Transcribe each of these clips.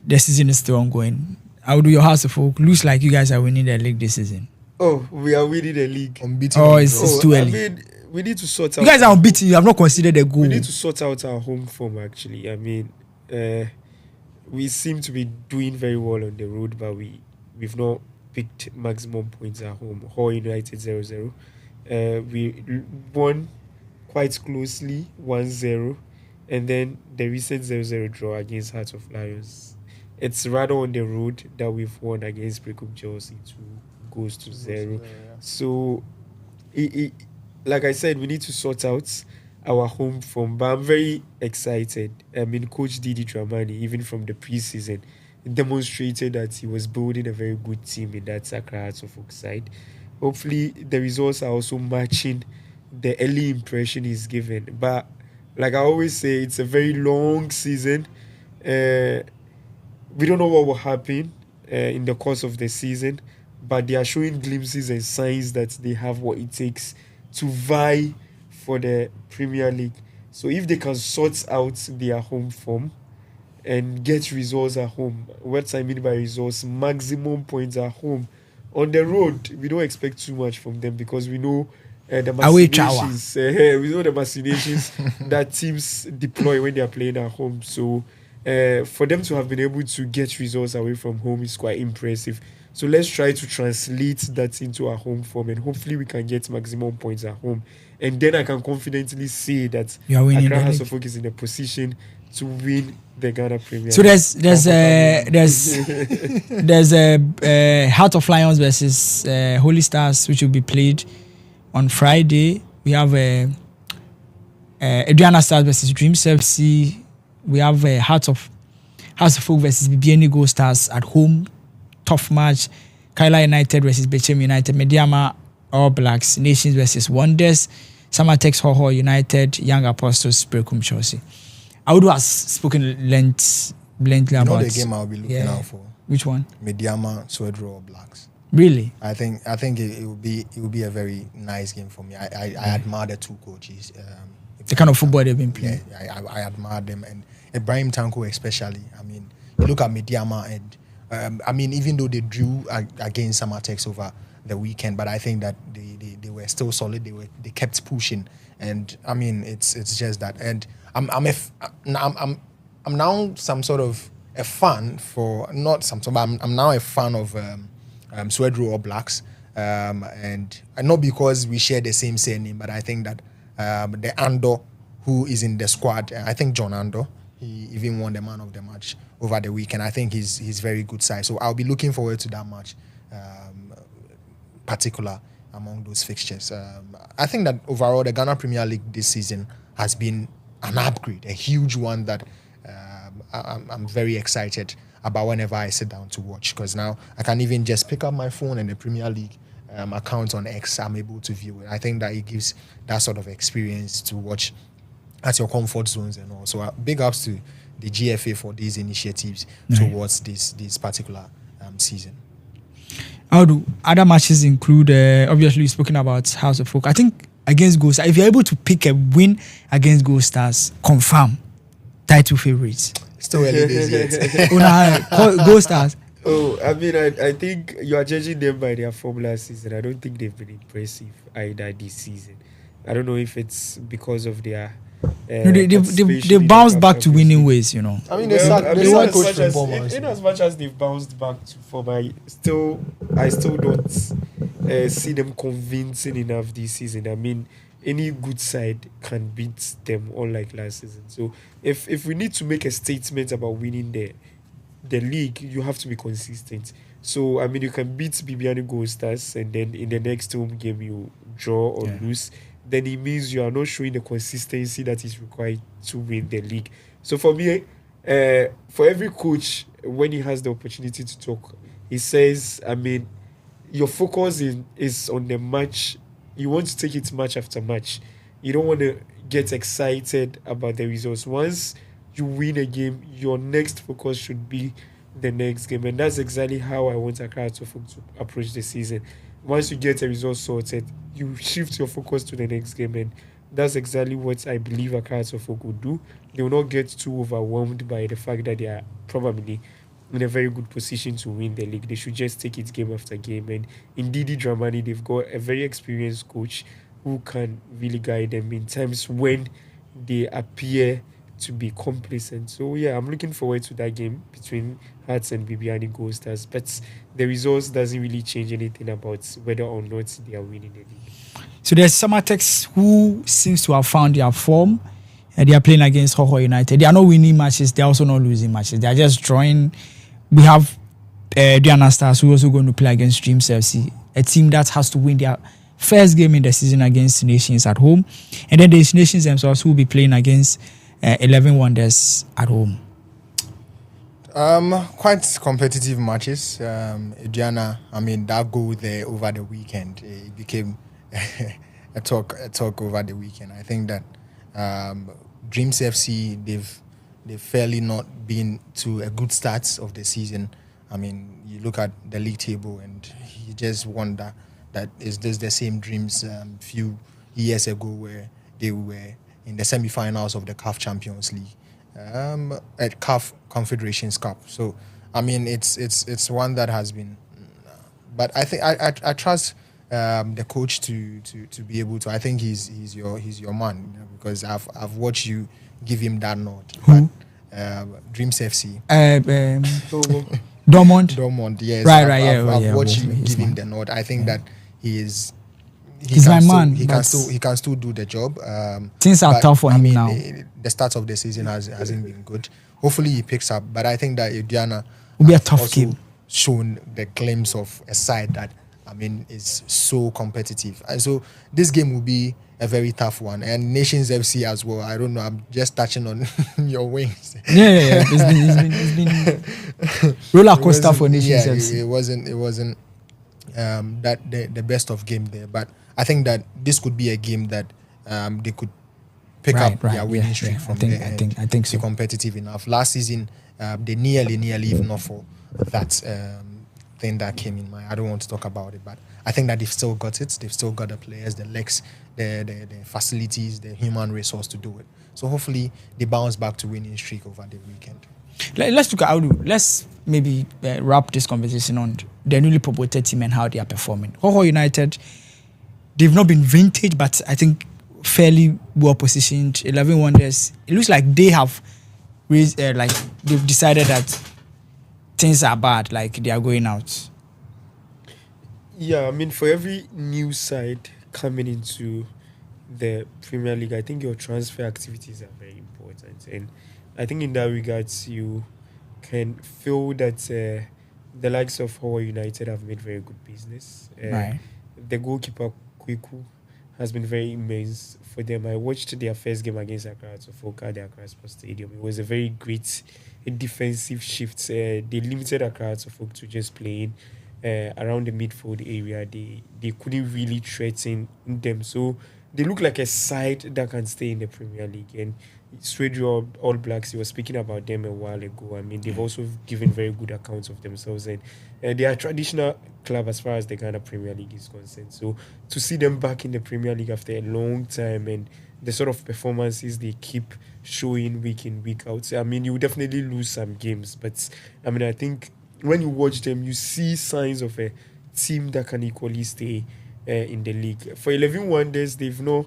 the season is still ongoing. How do your House of Folk looks like you guys are winning the league this season? Oh, we are winning the league. Unbeaten. Oh, it's too early. I mean, we need to sort out. You guys are unbeaten. You have not considered a goal. We need to sort out our home form, actually. I mean, we seem to be doing very well on the road, but we've not picked maximum points at home. Hull United 0-0. We won quite closely 1-0, and then the recent 0-0 draw against Hearts of Lions. It's rather on the road that we've won against Brecum Chelsea 2-0. So, like I said, we need to sort out our home form. But I'm very excited. I mean, Coach Didi Dramani, even from the preseason, demonstrated that he was building a very good team in that Accra Hearts of Oak side. Hopefully, the results are also matching the early impression he's given. But like I always say, it's a very long season. We don't know what will happen in the course of the season, but they are showing glimpses and signs that they have what it takes to vie for the Premier League. So if they can sort out their home form and get results at home, what I mean by results, maximum points at home. On the road, we don't expect too much from them because we know the machinations. We know the machinations that teams deploy when they are playing at home. So for them to have been able to get results away from home is quite impressive. So let's try to translate that into our home form, and hopefully we can get maximum points at home. And then I can confidently say that Accra House of Oak is in a position to win the Ghana Premier. So there's a Heart of Lions versus Holy Stars, which will be played on Friday. We have Adriana Stars versus Dreams FC. We have House of Folk versus BBN Gold Stars at home. Tough match. Kaila United versus Bechem United. Mediama All Blacks. Nations versus Wonders. Samatex Hull United. Young Apostles Brecum Chelsea. I would have spoken lengthily about the game I'll be looking out for. Which one? Mediama Swedro All Blacks. Really? I think it will be a very nice game for me. I admire the two coaches. The kind of football they've been playing. Yeah, I admire them, and Ibrahim Tanko especially. I mean, you look at Mediama, and I mean, even though they drew against Samatex over the weekend, but I think that they were still solid. They kept pushing, and I mean, it's just that. And I'm now some sort of a fan for not some sort, but I'm now a fan of Swedro All Blacks, and not because we share the same surname, but I think that the Ando who is in the squad, I think John Ando, he even won the man of the match over the weekend. I think he's very good size, so I'll be looking forward to that match, particular among those fixtures. I think that overall the Ghana Premier League this season has been an upgrade, a huge one that I'm very excited about whenever I sit down to watch, because now I can even just pick up my phone and the Premier League account on X, I'm able to view it. I think that it gives that sort of experience to watch at your comfort zones and all. So big ups to the GFA for these initiatives towards this particular season. How do other matches include, obviously you've spoken about House of Folk. I think against Gold Stars, if you're able to pick a win against Gold Stars, confirm title favorites. Still early days yet. Gold Stars. Oh, I mean, I think you are judging them by their form last season. I don't think they've been impressive either this season. I don't know if it's because of their... they bounced back to winning ways, you know. I mean, in as much as they've bounced back to form, I still don't see them convincing enough this season. I mean, any good side can beat them, unlike last season. So if we need to make a statement about winning the league, you have to be consistent. So I mean, you can beat Bibiani Gold Stars and then in the next home game you draw or lose. Then it means you are not showing the consistency that is required to win the league. So for me, for every coach, when he has the opportunity to talk, he says, I mean, your focus is on the match. You want to take it match after match. You don't want to get excited about the results. Once you win a game, your next focus should be the next game. And that's exactly how I want Accra to approach the season. Once you get a result sorted, you shift your focus to the next game and that's exactly what I believe Accra Suffolk would do. They will not get too overwhelmed by the fact that they are probably in a very good position to win the league. They should just take it game after game. And in Didi Dramani, they've got a very experienced coach who can really guide them in times when they appear to be complacent. So yeah, I'm looking forward to that game between Hearts and Bibiani Gold Stars. But the results doesn't really change anything about whether or not they are winning the league. So there's Samatex who seems to have found their form. They are playing against Hoho United. They are not winning matches. They are also not losing matches. They are just drawing. We have Diana Stars who are also going to play against Dreams FC, a team that has to win their first game in the season against Nations at home. And then there's Nations themselves who will be playing against 11 Wonders at home. Quite competitive matches. Diana, I mean, that goal there over the weekend, it became a talk over the weekend. I think that Dreams FC, they've fairly not been to a good start of the season. I mean, you look at the league table and you just wonder that is this the same Dreams few years ago where they were in the semi-finals of the CAF Champions League, at CAF Confederations Cup. So, I mean, it's one that has been, but I think I trust the coach to be able to. I think he's your man, because I've watched you give him that nod. Who? But, Dreams FC. Dortmund. Yes. Right. I've watched you give him the nod. I think that he's my man. He can still do the job. Things are tough for him now. The start of the season hasn't been good. Hopefully he picks up. But I think that Diana will be a tough game. Shown the glimpse of a side that, I mean, is so competitive. And so this game will be a very tough one. And Nations FC as well. I don't know. I'm just touching on your wings. Yeah. It's been roller coaster for Nations FC. It wasn't that the best of game there. But I think that this could be a game that they could pick up their winning streak from there. I think so. Be competitive enough. Last season, they nearly, even not for that thing that came in mind. I don't want to talk about it, but I think that they've still got it. They've still got the players, the legs, the facilities, the human resource to do it. So hopefully they bounce back to winning streak over the weekend. Let's look at let's maybe wrap this conversation on the newly promoted team and how they are performing. Hoho United, they've not been vintage, but I think fairly well positioned. 11 Wonders. It looks like they have raised, they've decided that things are bad, like they are going out. Yeah, I mean, for every new side coming into the Premier League, I think your transfer activities are very important. And I think in that regards, you can feel that the likes of Hoho United have made very good business. Right. The goalkeeper, Kweku, has been very immense for them. I watched their first game against Accra Suffolk at the Accra Sports Stadium. It was a very great defensive shift. They limited Accra Suffolk to just playing around the midfield area. They couldn't really threaten them. So they look like a side that can stay in the Premier League. And Sweden All Blacks, he was speaking about them a while ago. I mean, they've also given very good accounts of themselves. And they are a traditional club as far as the Ghana Premier League is concerned. So to see them back in the Premier League after a long time and the sort of performances they keep showing week in, week out, I mean, you will definitely lose some games. But, I mean, I think when you watch them, you see signs of a team that can equally stay in the league. For 11 Wonders, they've not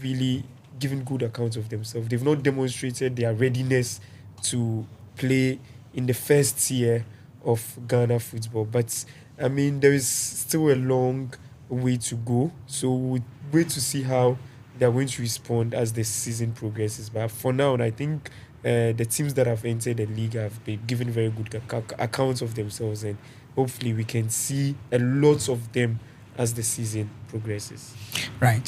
really given good accounts of themselves. They've not demonstrated their readiness to play in the first tier of Ghana football. But, I mean, there is still a long way to go. So we'll wait to see how they're going to respond as the season progresses. But for now, I think the teams that have entered the league have been given very good accounts of themselves. And hopefully we can see a lot of them as the season progresses. Right.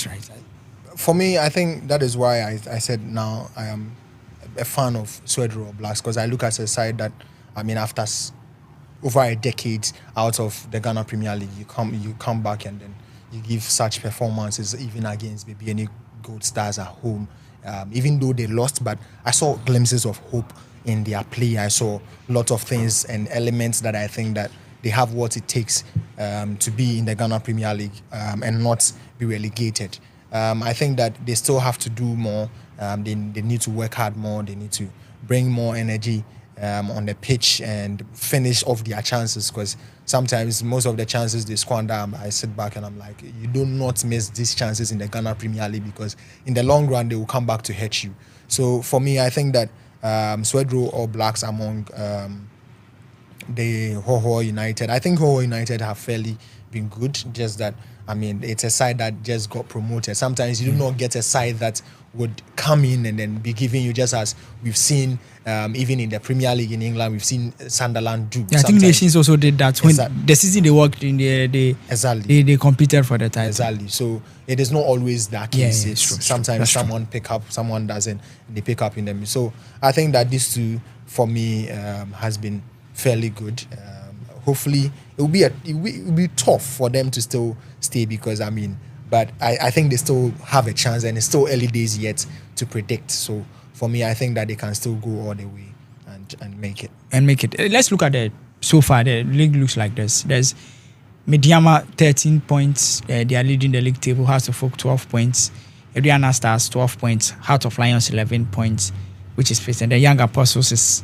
For me, I think that is why I said now I am a fan of Sweden All Blacks, because I look at a side that, I mean, after over a decade out of the Ghana Premier League, you come back and then you give such performances even against maybe any Gold Stars at home, even though they lost. But I saw glimpses of hope in their play. I saw a lot of things and elements that I think that they have what it takes to be in the Ghana Premier League and not be relegated. I think that they still have to do more. They need to work hard more. They need to bring more energy on the pitch and finish off their chances, because sometimes most of the chances they squander, I sit back and I'm like, you do not miss these chances in the Ghana Premier League, because in the long run they will come back to hurt you. So for me, I think that Swedro or Blacks among the Hoho United, I think Hoho United have fairly been good, just that it's a side that just got promoted. Sometimes you do not get a side that would come in and then be giving you, just as we've seen even in the Premier League in England, we've seen Sunderland do. Yeah, I think Nations also did that when the season they worked in, they competed for the title. Exactly. So it is not always that case. It's true. Sometimes someone pick up, someone doesn't. They pick up in them. So I think that these two, for me, has been fairly good. Hopefully, it will be tough for them to still stay, because but I think they still have a chance, and it's still early days yet to predict. So for me, I think that they can still go all the way and make it. Let's look at so far. The league looks like this. There's Mediama 13 points. They are leading the league table. Hearts of Oak 12 points. Adriana Stars 12 points. Heart of Lions 11 points, which is fifth. And the Young Apostles is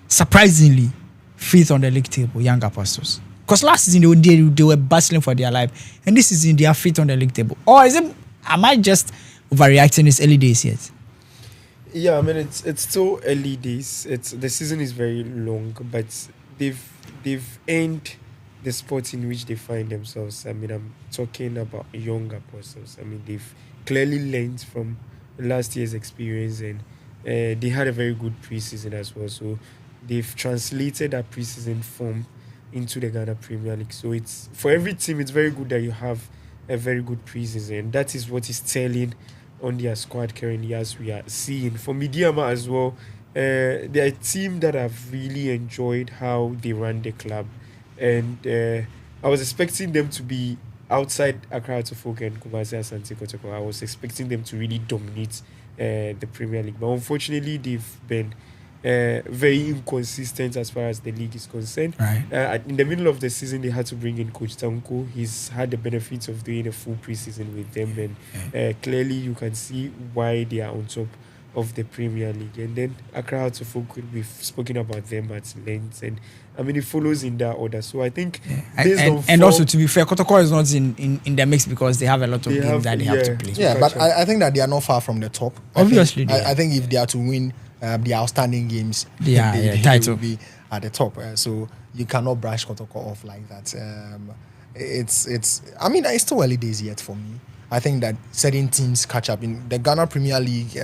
surprisingly fifth on the league table. Young Apostles. Because last season they were bustling for their life, and this season they are fifth on the league table. Or am I just overreacting? It's early days yet. Yeah, it's still early days. The season is very long, but they've earned the spot in which they find themselves. I'm talking about Young Apostles. They've clearly learned from last year's experience, and they had a very good preseason as well. So they've translated that preseason form into the Ghana Premier League. So it's, for every team, it's very good that you have a very good preseason. And that is what is telling on their squad currently, as we are seeing. For Mediama as well, they're a team that I've really enjoyed how they run the club. And I was expecting them to be outside Accra to Folk and Kumasi Asante Kotoko. I was expecting them to really dominate the Premier League. But unfortunately, they've been very inconsistent as far as the league is concerned. Right. In the middle of the season, they had to bring in Coach Tanko. He's had the benefits of doing a full preseason with them, and clearly you can see why they are on top of the Premier League. And then Accra to Folk, we've spoken about them at length, and it follows in that order. So I think and also, to be fair, Kotoko is not in the mix because they have a lot of games that they have to play. Yeah, but I think that they are not far from the top. Obviously, I think if they are to win the outstanding games, they will be at the top. So you cannot brush Kotoko off like that. It's still early days yet for me. I think that certain teams catch up. In the Ghana Premier League,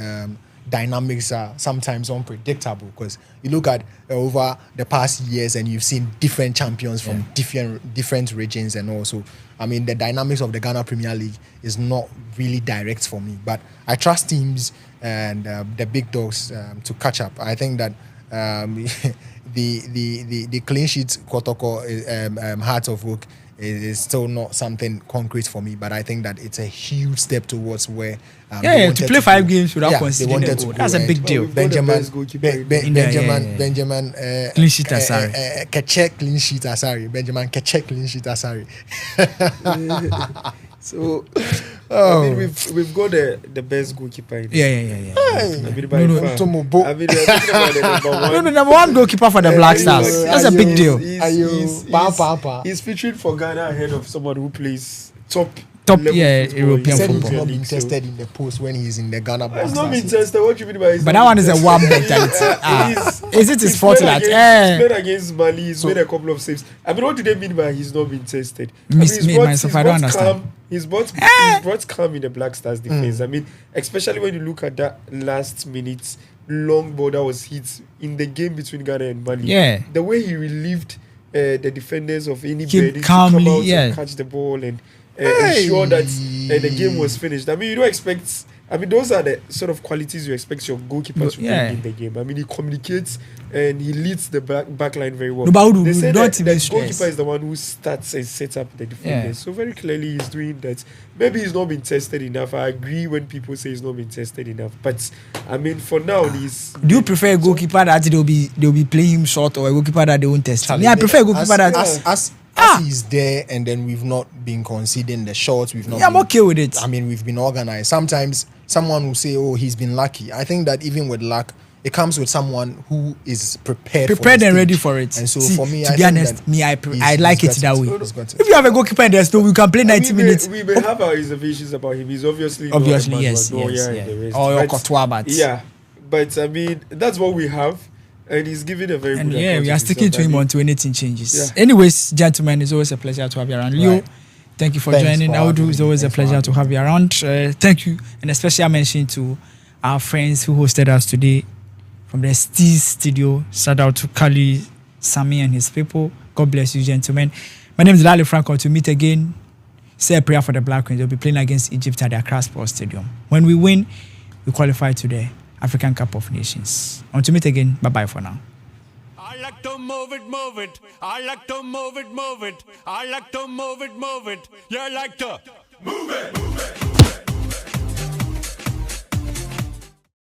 dynamics are sometimes unpredictable, because you look at over the past years and you've seen different champions from different regions, and also the dynamics of the Ghana Premier League is not really direct for me, but I trust teams and the big dogs to catch up. I think that the clean sheet Kotoko Heart of Oak is still not something concrete for me, but I think that it's a huge step towards where to play 5 games without conceding a goal. That's a big deal. Benjamin clean sheet Asari. Kechek clean sheet Asari. Benjamin Kechek clean sheet Asari. So we've got the best goalkeeper in number one goalkeeper for the Black Stars. That's a big deal. He's featuring for Ghana ahead of someone who plays top European football. He's not been tested in the post when he's in the Ghana Black Stars. He's not been tested. What do you mean by? But that one is a one mentality. Is it his fault that he's played against Mali? He's made a couple of saves. What do they mean by he's not been tested? I don't understand. He's brought calm in the Black Stars defense. Especially when you look at that last minute long ball that was hit in the game between Ghana and Mali. Yeah. The way he relieved the defenders of any burden to calmly, come out and catch the ball and ensure that the game was finished. You don't expect. Those are the sort of qualities you expect your goalkeeper to bring in the game. He communicates and he leads the back line very well. They say that the goalkeeper is the one who starts and sets up the defenders. So very clearly he's doing that. Maybe he's not been tested enough. I agree when people say he's not been tested enough. But for now, he's. Do you prefer a goalkeeper that they'll be playing him short, or a goalkeeper that they won't test? I prefer a goalkeeper that as he's there, and then we've not been conceding the shots. We've not. Yeah, I'm okay with it. I mean, we've been organized. Sometimes someone will say, "Oh, he's been lucky." I think that even with luck, it comes with someone who is prepared and ready for it. And so See, for me, to I be think honest, that me I like it that way. If If you have a goalkeeper and there's no, we can play 90 minutes. We may have our reservations about him. He's obviously yes. Or your Courtois, but yeah, but I mean that's what we have, and he's giving a very and good. yeah, we are sticking to him until anything changes. Yeah. Anyways, gentlemen, it's always a pleasure to have you around. Leo, Right. thank you for Thanks joining. for Audu, having it's me. always a Thanks for pleasure to having have you around. Thank you, and especially I mentioned to our friends who hosted us today from the Steez studio. Shout out to Kali, Sammy, and his people. God bless you, gentlemen. My name is Lale Franco. To meet again, say a prayer for the Black Queens. They'll be playing against Egypt at the Accra Sports Stadium. When we win, we qualify to the African Cup of Nations. Until meet again, bye-bye for now. I like to move it, move it. I like to move it, move it. I like to move it, move it. You like to move it, move it.